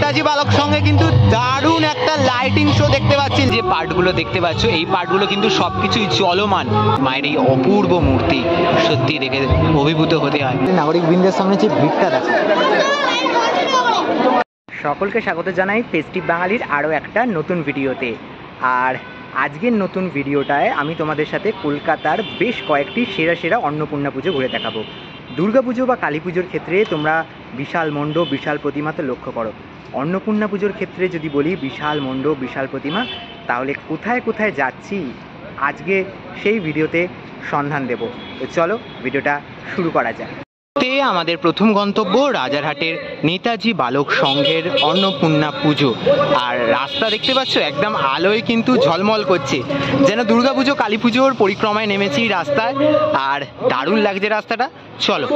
নেতাজি বালক সঙ্গে কিন্তু দারুণ একটা লাইটিং শো দেখতে পাচ্ছি। যে পার্টগুলো দেখতে পাচ্ছ এই পার্টগুলো কিন্তু সবকিছুই চলমান। মায়ের এই অপূর্ব মূর্তি সত্যি দেখে অভিভূত হতে হয়। নাগরিক বৃন্দের সামনে যে ভিড়টা দেখা। সকলকে স্বাগত জানাই ফেস্টিভ বাঙালির আরও একটা নতুন ভিডিওতে। আর আজকের নতুন ভিডিওটায় আমি তোমাদের সাথে কলকাতার বেশ কয়েকটি সেরা সেরা অন্নপূর্ণা পুজো ঘুরে দেখাবো। দুর্গাপুজো বা কালী পুজোর ক্ষেত্রে তোমরা বিশাল মণ্ডপ, বিশাল প্রতিমা তো লক্ষ্য করো। অন্নপূর্ণা পুজোর ক্ষেত্রে যদি বলি বিশাল মণ্ডপ, বিশাল প্রতিমা, তাহলে কোথায় কোথায় যাচ্ছি আজকে সেই ভিডিওতে সন্ধান দেব। তো চলো ভিডিওটা শুরু করা যায়। আমাদের প্রথম গন্তব্য রাজারহাটের নেতাজি বালক সংঘের অন্নপূর্ণা পুজো। আর রাস্তা দেখতে পাচ্ছ একদম আলোয় কিন্তু ঝলমল করছে, যেন দুর্গাপুজো কালী পুজোর পরিক্রমায় নেমেছি রাস্তায়। আর দারুণ লাগছে রাস্তাটা। চলো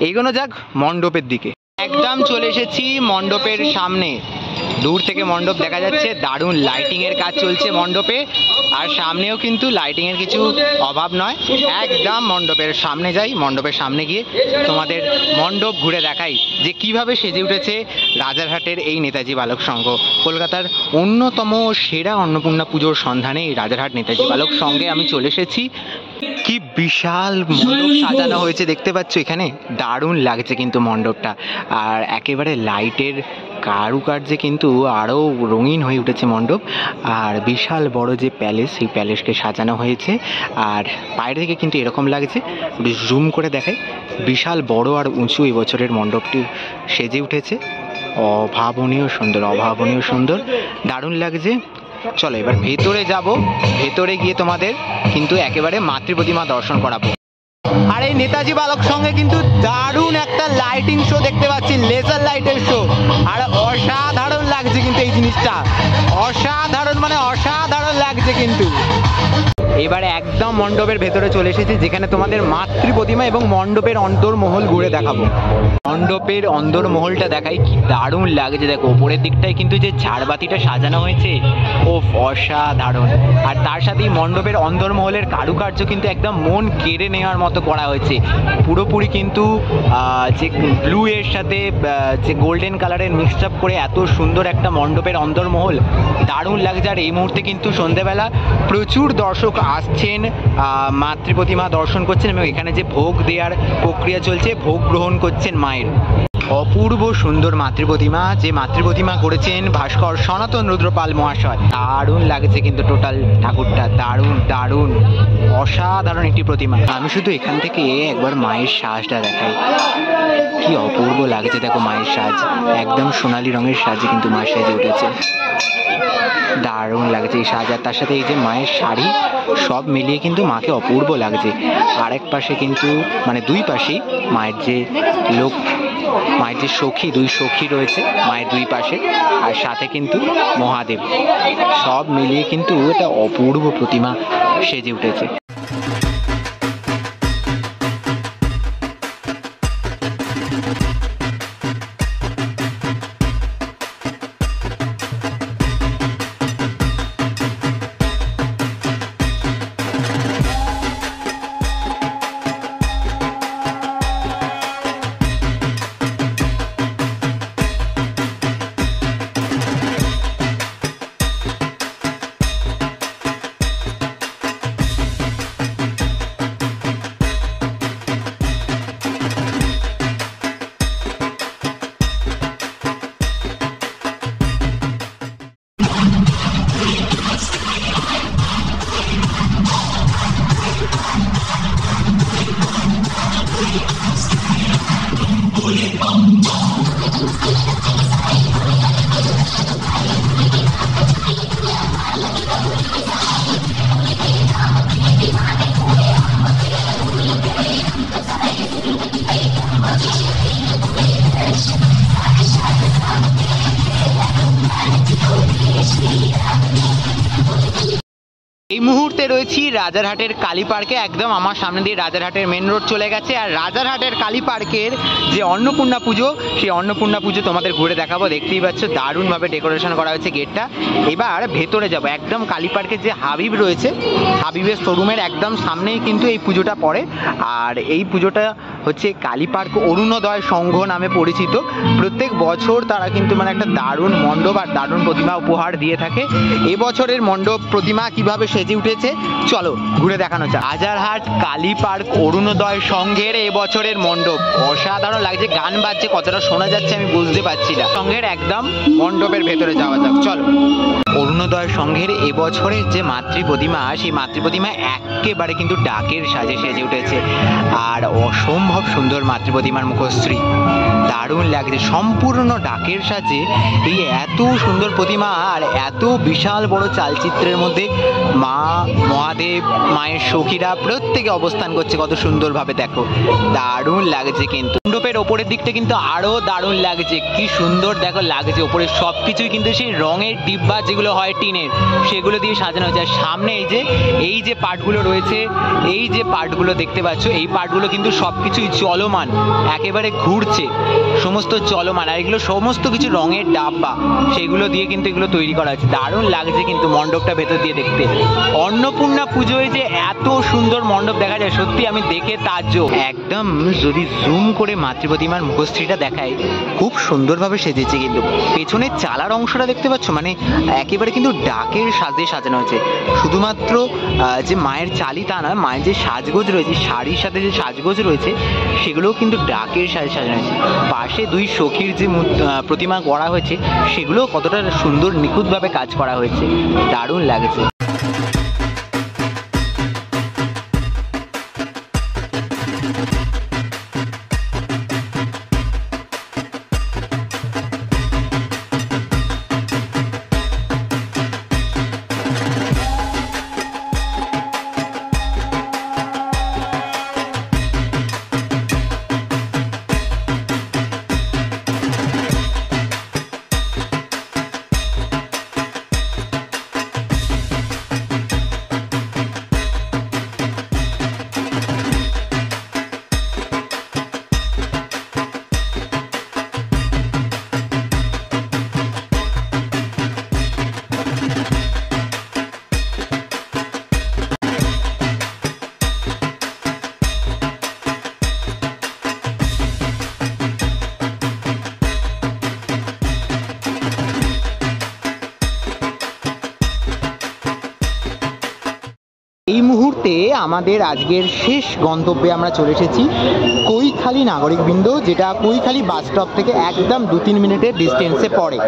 এগোনো যাক মণ্ডপের দিকে। একদম চলে এসেছি মণ্ডপের সামনে। দূর থেকে মণ্ডপ দেখা যাচ্ছে, দারুণ লাইটিংয়ের কাজ চলছে মণ্ডপে। আর সামনেও কিন্তু লাইটিংয়ের কিছু অভাব নয়। একদম মণ্ডপের সামনে যাই, মণ্ডপের সামনে গিয়ে তোমাদের মণ্ডপ ঘুরে দেখাই যে কিভাবে সেজে উঠেছে রাজারহাটের এই নেতাজি বালক সংঘ। কলকাতার অন্যতম সেরা অন্নপূর্ণা পুজোর সন্ধানে এই রাজারহাট নেতাজি বালক সংঘে আমি চলে এসেছি। কি বিশাল মণ্ডপ সাজানো হয়েছে দেখতে পাচ্ছ এখানে, দারুণ লাগছে কিন্তু মণ্ডপটা। আর একেবারে লাইটের কারুকার্যে কিন্তু আরও রঙিন হয়ে উঠেছে মণ্ডপ। আর বিশাল বড় যে প্যালেস, সেই প্যালেসকে সাজানো হয়েছে। আর বাইরে থেকে কিন্তু এরকম লাগছে, জুম করে দেখায়, বিশাল বড় আর উঁচু এবছরের মণ্ডপটি সেজে উঠেছে। অভাবনীয় সুন্দর, অভাবনীয় সুন্দর, দারুণ লাগছে। চলো এবার ভেতরে যাব। ভেতরে গিয়ে তোমাদের কিন্তু একেবারে মাতৃ প্রতিমা দর্শন করাবো। আর এই নেতাজি বালক সঙ্গে কিন্তু দারুণ একটা লাইটিং শো দেখতে পাচ্ছি, লেজার লাইটের শো। আর অসাধারণ লাগছে কিন্তু এই জিনিসটা, অসাধারণ মানে অসাধারণ লাগছে কিন্তু। এবারে একদম মণ্ডপের ভেতরে চলে এসেছি, যেখানে তোমাদের মাতৃ প্রতিমা এবং মণ্ডপের অন্তর্মহল ঘুরে দেখাবো। মণ্ডপের অন্দরমহলটা দেখাই, কি দারুণ লাগছে দেখো। ওপরের দিকটায় কিন্তু যে ঝাড়বাতিটা সাজানো হয়েছে, ও অসাধারণ। আর তার সাথেই মণ্ডপের অন্দরমহলের কারুকার্য কিন্তু একদম মন কেড়ে নেওয়ার মতো করা হয়েছে। পুরোপুরি কিন্তু যে ব্লু এর সাথে যে গোল্ডেন কালারের মিক্সড আপ করে এত সুন্দর একটা মণ্ডপের অন্দরমহল, দারুণ লাগছে। আর এই মুহূর্তে কিন্তু সন্ধ্যেবেলা প্রচুর দর্শক আসছেন, মাতৃ প্রতিমা দর্শন করছেন এবং এখানে যে ভোগ দেওয়ার প্রক্রিয়া চলছে, ভোগ গ্রহণ করছেন মায়ের। অপূর্ব সুন্দর মাতৃ প্রতিমা, যে মাতৃ প্রতিমা করেছেন ভাস্কর সনাতন রুদ্রপাল মহাশয়। দারুণ লাগছে কিন্তু টোটাল ঠাকুরটা, দারুণ দারুণ অসাধারণ একটি প্রতিমা। আমি শুধু এখান থেকে একবার মায়ের সাজটা দেখাই, কি অপূর্ব লাগছে দেখো মায়ের সাজ। একদম সোনালী রঙের সাজে কিন্তু মা সেজে উঠেছে, দারুণ লাগছে এই সাজ। আর তার সাথে এই যে মায়ের শাড়ি, সব মিলিয়ে কিন্তু মাকে অপূর্ব লাগছে। আরেক পাশে কিন্তু মানে দুই পাশেই মায়ের যে লোক, মায়ের যে সখী, দুই সখী রয়েছে মায়ের দুই পাশে, আর সাথে কিন্তু মহাদেব। সব মিলিয়ে কিন্তু এটা অপূর্ব প্রতিমা সেজে উঠেছে। এই মুহূর্তে রয়েছি রাজারহাটের কালী পার্কে। একদম আমার সামনে দিয়ে রাজারহাটের মেন রোড চলে গেছে। আর রাজারহাটের কালী পার্কের যে অন্নপূর্ণা পুজো, সেই অন্নপূর্ণা পুজো তোমাদের ঘুরে দেখাবো। দেখতেই পাচ্ছ দারুণভাবে ডেকোরেশন করা হয়েছে গেটটা। এবার ভেতরে যাব। একদম কালী পার্কের যে হাবিব রয়েছে, হাবিবের শোরুমের একদম সামনেই কিন্তু এই পুজোটা পড়ে। আর এই পুজোটা হচ্ছে কালী পার্ক অরুণোদয় সংঘ নামে পরিচিত। প্রত্যেক বছর তারা কিন্তু মানে একটা দারুণ মণ্ডপ আর দারুণ প্রতিমা উপহার দিয়ে থাকে। এবছরের মণ্ডপ প্রতিমা কিভাবে সেজে উঠেছে চলো ঘুরে দেখানো যাক। রাজারহাট কালী পার্ক অরুণোদয় সংঘের এবছরের মণ্ডপ অসাধারণ লাগছে। গান বাজছে, কতটা শোনা যাচ্ছে আমি বুঝতে পারছি না। সংঘের একদম মণ্ডপের ভেতরে যাওয়া যাক চলো। অরুণোদয় সংঘের এবছরের যে মাতৃ প্রতিমা, সেই মাতৃ প্রতিমা একেবারে কিন্তু ডাকের সাজে সেজে উঠেছে আর অসম্ভব সুন্দর মাতৃ প্রতিমার মুখশ্রী, দারুণ লাগছে। সম্পূর্ণ ডাকের সাজে এই এত সুন্দর প্রতিমা আর এত বিশাল বড় চালচিত্রের মধ্যে মা, মহাদেব, মায়ের সখীরা প্রত্যেকে অবস্থান করছে কত সুন্দরভাবে, দেখো দারুণ লাগছে। কিন্তু মণ্ডপের ওপরের দিকটা কিন্তু আরো দারুণ লাগছে, কি সুন্দর দেখো লাগছে। ওপরে সবকিছুই কিন্তু সেই রঙের ডিব্বা যেগুলো হয় টিনের, সেগুলো দিয়ে সাজানো হয়েছে। আর সামনে এই যে পার্টগুলো রয়েছে, এই যে পার্টগুলো দেখতে পাচ্ছ, এই পার্টগুলো কিন্তু সবকিছুই চলমান, একেবারে ঘুরছে, সমস্ত চলমান। আর এগুলো সমস্ত কিছু রঙের ডাব্বা, সেগুলো দিয়ে কিন্তু এগুলো তৈরি করা হয়েছে। দারুণ লাগছে কিন্তু মণ্ডপটা ভেতর দিয়ে দেখতে। অন্নপূর্ণা পুজোয় যে এত সুন্দর মণ্ডপ দেখা যায়, সত্যি আমি দেখে তাজ্জব। একদম যদি জুম করে মাতৃ প্রতিমার মুখশ্রীটা দেখায়, খুব সুন্দরভাবে সেজেছে। কিন্তু পেছনের চালার অংশটা দেখতে পাচ্ছ, মানে একেবারে কিন্তু ডাকের সাজে সাজানো হয়েছে। শুধুমাত্র যে মায়ের চালি তা নয়, মায়ের যে সাজগোজ রয়েছে, শাড়ির সাথে যে সাজগোজ রয়েছে, সেগুলোও কিন্তু ডাকের সাজে সাজানো হয়েছে। পাশে দুই সখীর যে প্রতিমা করা হয়েছে, সেগুলো কতটা সুন্দর নিখুঁতভাবে কাজ করা হয়েছে, দারুণ লাগছে। এই মুহূর্তে আমাদের আজকের শেষ গন্তব্যে আমরা চলে এসেছি, কৈখালী নাগরিকবৃন্দ, যেটা কৈখালী বাস স্টপ থেকে একদম 2-3 মিনিটের ডিস্টেন্সে পড়ে।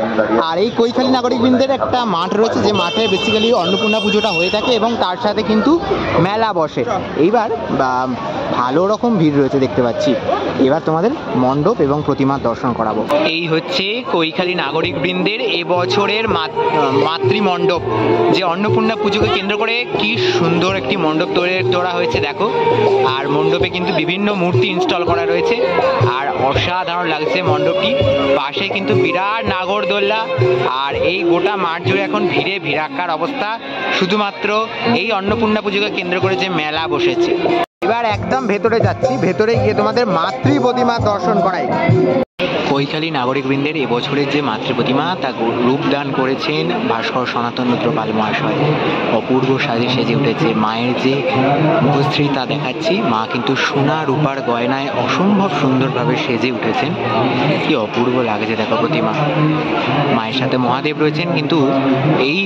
আর এই কৈখালী নাগরিকবৃন্দের একটা মাঠ রয়েছে, যে মাঠে বেসিক্যালি অন্নপূর্ণা পুজোটা হয়ে থাকে এবং তার সাথে কিন্তু মেলা বসে। এইবার ভালো রকম ভিড় রয়েছে দেখতে পাচ্ছি। এবার তোমাদের মণ্ডপ এবং প্রতিমার দর্শন করাবো। এই হচ্ছে কৈখালী নাগরিকবৃন্দের এবছরের মাতৃমণ্ডপ, যে অন্নপূর্ণা পুজোকে কেন্দ্র করে কি সুন্দর একটি মণ্ডপ তৈরি করা হয়েছে দেখো। আর মণ্ডপে কিন্তু বিভিন্ন মূর্তি ইনস্টল করা রয়েছে আর অসাধারণ লাগছে মণ্ডপটি। পাশে কিন্তু বিরাট নাগরদোল্লা, আর এই গোটা মাঠ জুড়ে এখন ভিড়ে ভিড়াক্কার অবস্থা, শুধুমাত্র এই অন্নপূর্ণা পুজোকে কেন্দ্র করে যে মেলা বসেছে। এবার একদম ভেতরে যাচ্ছি, ভেতরে গিয়ে তোমাদের মাতৃ প্রতিমা দর্শন করাই। কৈখালী নাগরিকবৃন্দের এবছরের যে মাতৃ প্রতিমা, তা রূপদান করেছেন ভাস্কর সনাতন রুদ্র পাল মহাশয়। অপূর্ব সাজে সেজে উঠেছে। মায়ের যে মুখশ্রী তা দেখাচ্ছি, মা কিন্তু সোনা রূপার গয়নায় অসম্ভব সুন্দরভাবে সেজে উঠেছেন। কি অপূর্ব লাগছে দেখো প্রতিমা। মায়ের সাথে মহাদেব রয়েছেন, কিন্তু এই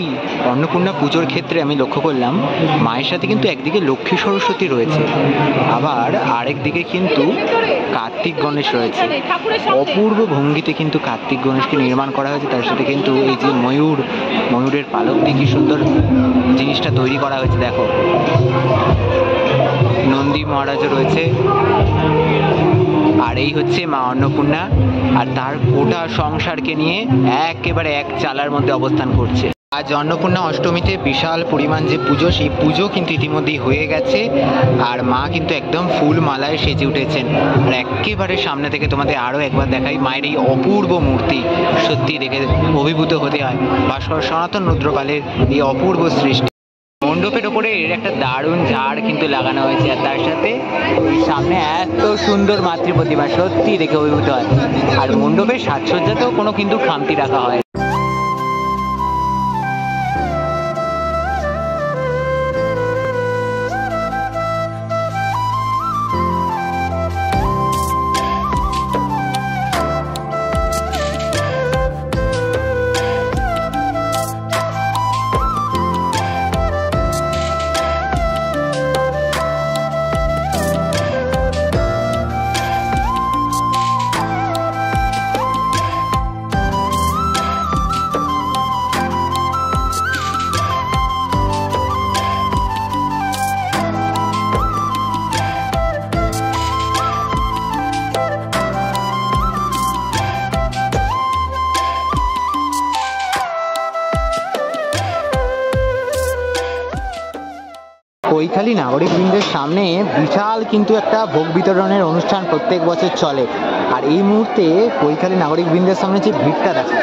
অন্নপূর্ণা পুজোর ক্ষেত্রে আমি লক্ষ্য করলাম মায়ের সাথে কিন্তু একদিকে লক্ষ্মী সরস্বতী রয়েছে, আবার আরেক দিকে কিন্তু কার্তিক গণেশ রয়েছে। অপূর্ব ভঙ্গিতে কিন্তু কার্তিক গণেশকে নির্মাণ করা হয়েছে। তার সাথে কিন্তু এই যে ময়ূরের পালক দিয়ে কি সুন্দর জিনিসটা তৈরি করা হয়েছে দেখো। নন্দী মহারাজও রয়েছে। আর এই হচ্ছে মা অন্নপূর্ণা, আর তার গোটা সংসারকে নিয়ে একেবারে এক চালার মধ্যে অবস্থান করছে। আজ অন্নপূর্ণা অষ্টমীতে বিশাল পরিমাণ যে পুজো, সেই পুজো কিন্তু ইতিমধ্যেই হয়ে গেছে। আর মা কিন্তু একদম ফুল মালায় সেজে উঠেছেন। আর একেবারে সামনে থেকে তোমাদের আরও একবার দেখাই মায়ের এই অপূর্ব মূর্তি। সত্যি দেখে অভিভূত হতে হয় ভাস্কর সনাতন রুদ্রপালের এই অপূর্ব সৃষ্টি। মণ্ডপের ওপরে এর একটা দারুণ ঝাড় কিন্তু লাগানো হয়েছে, আর তার সাথে সামনে এত সুন্দর মাতৃ প্রতিমা, সত্যি দেখে অভিভূত হয়। আর মণ্ডপের সাজসজ্জাতেও কোনো কিন্তু খামতি রাখা হয়। কৈখালী নাগরিকবৃন্দের সামনে বিশাল কিন্তু একটা ভোগ বিতরণের অনুষ্ঠান প্রত্যেক বছর চলে। আর এই মুহূর্তে কৈখালী নাগরিকবৃন্দের সামনে যে ভিড়টা দেখো,